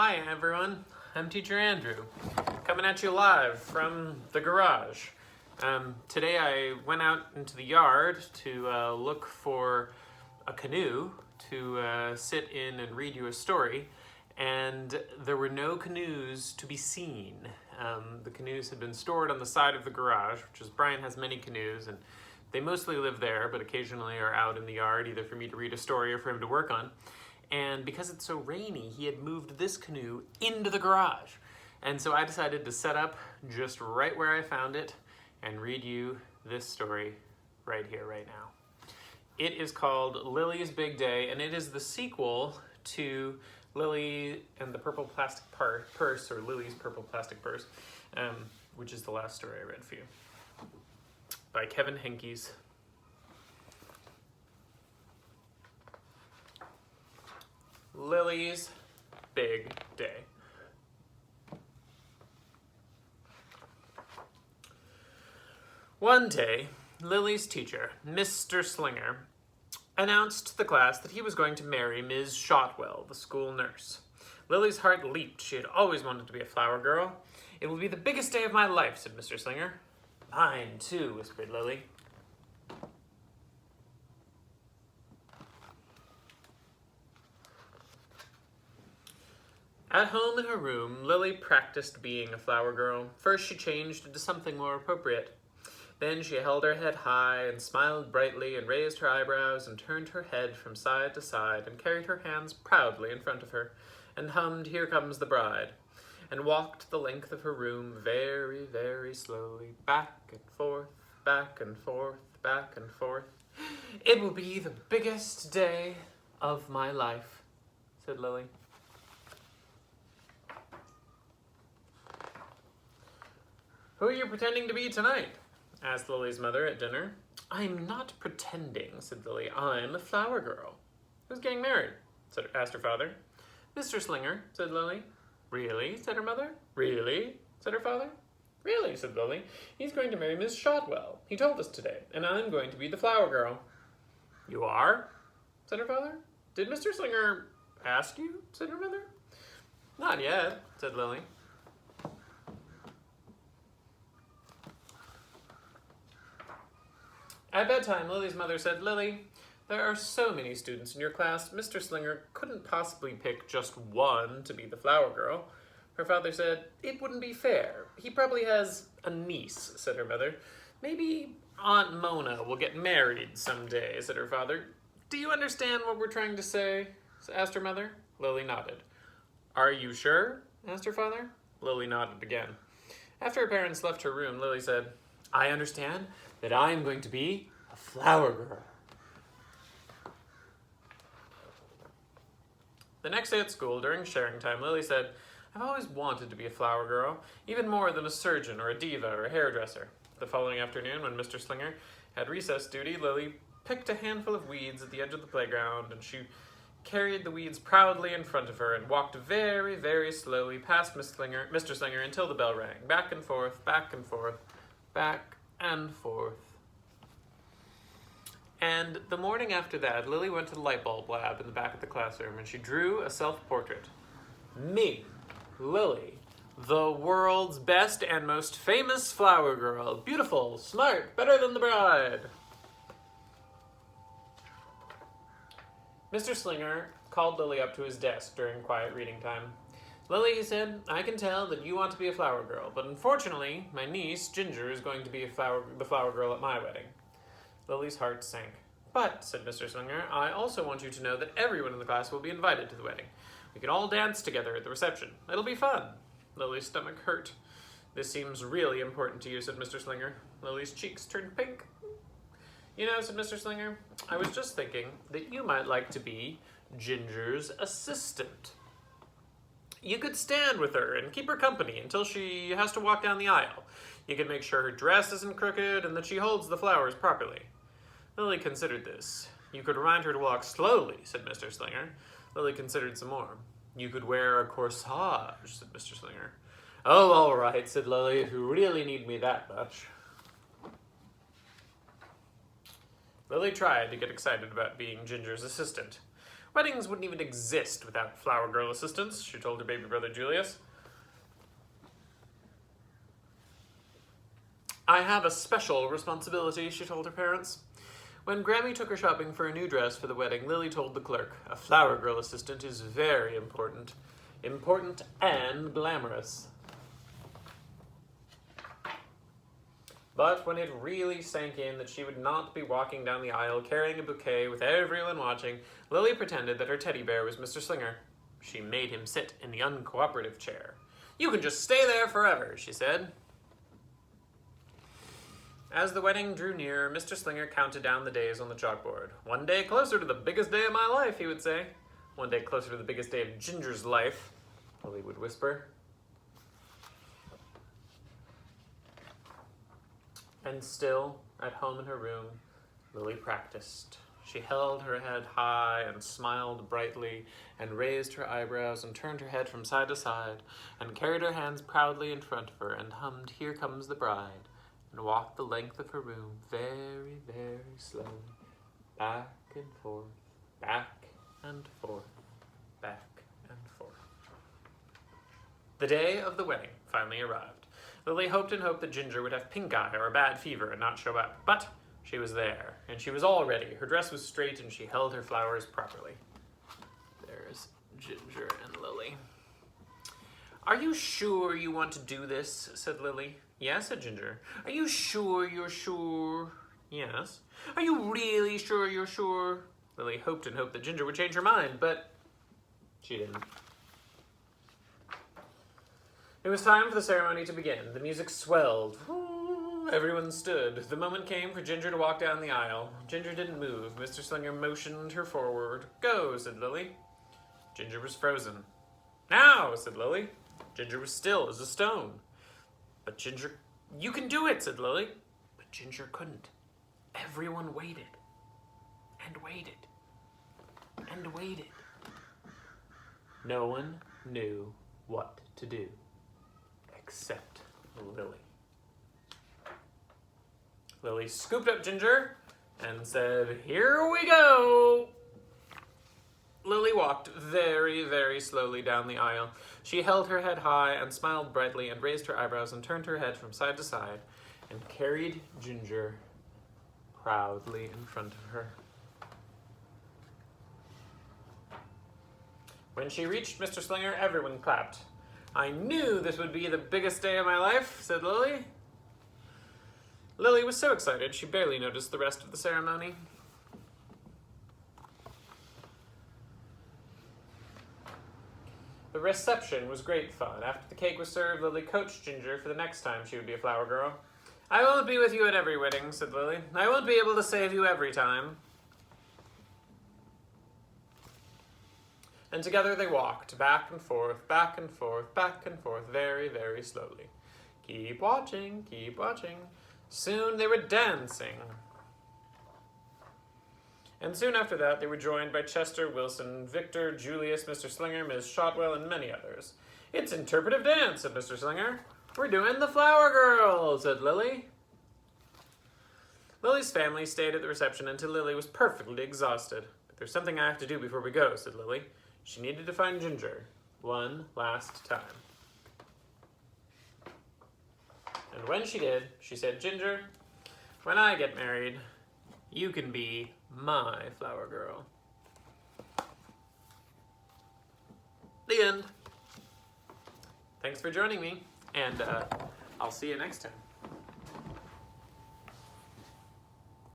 Hi everyone, I'm Teacher Andrew, coming at you live from the garage. Today I went out into the yard to look for a canoe to sit in and read you a story, and there were no canoes to be seen. The canoes had been stored on the side of the garage, which is Brian has many canoes, and they mostly live there, but occasionally are out in the yard, either for me to read a story or for him to work on. And because it's so rainy, he had moved this canoe into the garage. And so I decided to set up just right where I found it and read you this story right here, right now. It is called Lilius Big Day, and it is the sequel to Lilly and the Purple Plastic Purse, or Lily's Purple Plastic Purse, which is the last story I read for you, by Kevin Henkes. Lily's Big Day. One day, Lily's teacher, Mr. Slinger, announced to the class that he was going to marry Ms. Shotwell, the school nurse. Lily's heart leaped. She had always wanted to be a flower girl. "It will be the biggest day of my life," said Mr. Slinger. "Mine, too," whispered Lily. At home in her room, Lily practiced being a flower girl. First she changed into something more appropriate. Then she held her head high and smiled brightly and raised her eyebrows and turned her head from side to side and carried her hands proudly in front of her and hummed "Here Comes the Bride" and walked the length of her room very, very slowly, back and forth, back and forth, back and forth. "It will be the biggest day of my life," said Lily. "Who are you pretending to be tonight?" asked Lily's mother at dinner. "I'm not pretending," said Lily. "I'm a flower girl." "Who's getting married?" asked her father. "Mr. Slinger," said Lily. "Really?" said her mother. "Really?" said her father. "Really," said Lily. "He's going to marry Miss Shotwell. He told us today, and I'm going to be the flower girl." "You are?" said her father. "Did Mr. Slinger ask you?" said her mother. "Not yet," said Lily. At bedtime, Lily's mother said, "Lily, there are so many students in your class, Mr. Slinger couldn't possibly pick just one to be the flower girl." Her father said, "It wouldn't be fair. He probably has a niece," said her mother. "Maybe Aunt Mona will get married someday," said her father. "Do you understand what we're trying to say?" asked her mother. Lily nodded. "Are you sure?" asked her father. Lily nodded again. After her parents left her room, Lily said, "I understand that I am going to be a flower girl." The next day at school, during sharing time, Lily said, "I've always wanted to be a flower girl, even more than a surgeon or a diva or a hairdresser." The following afternoon, when Mr. Slinger had recess duty, Lily picked a handful of weeds at the edge of the playground, and she carried the weeds proudly in front of her and walked very, very slowly past Mr. Slinger until the bell rang. Back and forth, back and forth, back and forth. And the morning after that, Lily went to the light bulb lab in the back of the classroom, and she drew a self-portrait. Me, Lily, the world's best and most famous flower girl. Beautiful, smart, better than the bride. Mr. Slinger called Lily up to his desk during quiet reading time. "Lily," he said, "I can tell that you want to be a flower girl, but unfortunately, my niece, Ginger, is going to be the flower girl at my wedding." Lily's heart sank. "But," said Mr. Slinger, "I also want you to know that everyone in the class will be invited to the wedding. We can all dance together at the reception. It'll be fun." Lily's stomach hurt. "This seems really important to you," said Mr. Slinger. Lily's cheeks turned pink. "You know," said Mr. Slinger, "I was just thinking that you might like to be Ginger's assistant. You could stand with her and keep her company until she has to walk down the aisle. You could make sure her dress isn't crooked and that she holds the flowers properly." Lily considered this. "You could remind her to walk slowly," said Mr. Slinger. Lily considered some more. "You could wear a corsage," said Mr. Slinger. "Oh, all right," said Lily, "if you really need me that much." Lily tried to get excited about being Ginger's assistant. Weddings wouldn't even exist without flower girl assistants, she told her baby brother Julius. I have a special responsibility, she told her parents. When Grammy took her shopping for a new dress for the wedding, Lily told the clerk, a flower girl assistant is very important. Important and glamorous. But when it really sank in that she would not be walking down the aisle carrying a bouquet with everyone watching, Lily pretended that her teddy bear was Mr. Slinger. She made him sit in the uncooperative chair. You can just stay there forever, she said. As the wedding drew near, Mr. Slinger counted down the days on the chalkboard. One day closer to the biggest day of my life, he would say. One day closer to the biggest day of Ginger's life, Lily would whisper. And still, at home in her room, Lily practiced. She held her head high and smiled brightly and raised her eyebrows and turned her head from side to side and carried her hands proudly in front of her and hummed Here Comes the Bride and walked the length of her room very, very slowly, back and forth, back and forth, back and forth. The day of the wedding finally arrived. Lily hoped and hoped that Ginger would have pink eye or a bad fever and not show up, but she was there, and she was all ready. Her dress was straight, and she held her flowers properly. There's Ginger and Lily. Are you sure you want to do this? Said Lily. Yes, said Ginger. Are you sure you're sure? Yes. Are you really sure you're sure? Lily hoped and hoped that Ginger would change her mind, but she didn't. It was time for the ceremony to begin. The music swelled. Everyone stood. The moment came for Ginger to walk down the aisle. Ginger didn't move. Mr. Slinger motioned her forward. Go, said Lily. Ginger was frozen. Now, said Lily. Ginger was still as a stone. But Ginger, you can do it, said Lily. But Ginger couldn't. Everyone waited. And waited. And waited. No one knew what to do. Except Lily. Lily scooped up Ginger and said, Here we go! Lily walked very, very slowly down the aisle. She held her head high and smiled brightly and raised her eyebrows and turned her head from side to side and carried Ginger proudly in front of her. When she reached Mr. Slinger, everyone clapped. I knew this would be the biggest day of my life, said Lily. Lily was so excited she barely noticed the rest of the ceremony. The reception was great fun. After the cake was served, Lily coached Ginger for the next time she would be a flower girl. I won't be with you at every wedding, said Lily. I won't be able to save you every time. And together they walked, back and forth, back and forth, back and forth, very, very slowly. Keep watching, keep watching. Soon they were dancing. And soon after that, they were joined by Chester, Wilson, Victor, Julius, Mr. Slinger, Ms. Shotwell, and many others. It's interpretive dance, said Mr. Slinger. We're doing the Flower Girl, said Lily. Lily's family stayed at the reception until Lily was perfectly exhausted. But there's something I have to do before we go, said Lily. She needed to find Ginger one last time. And when she did, she said, Ginger, when I get married, you can be my flower girl. The end. Thanks for joining me, and I'll see you next time.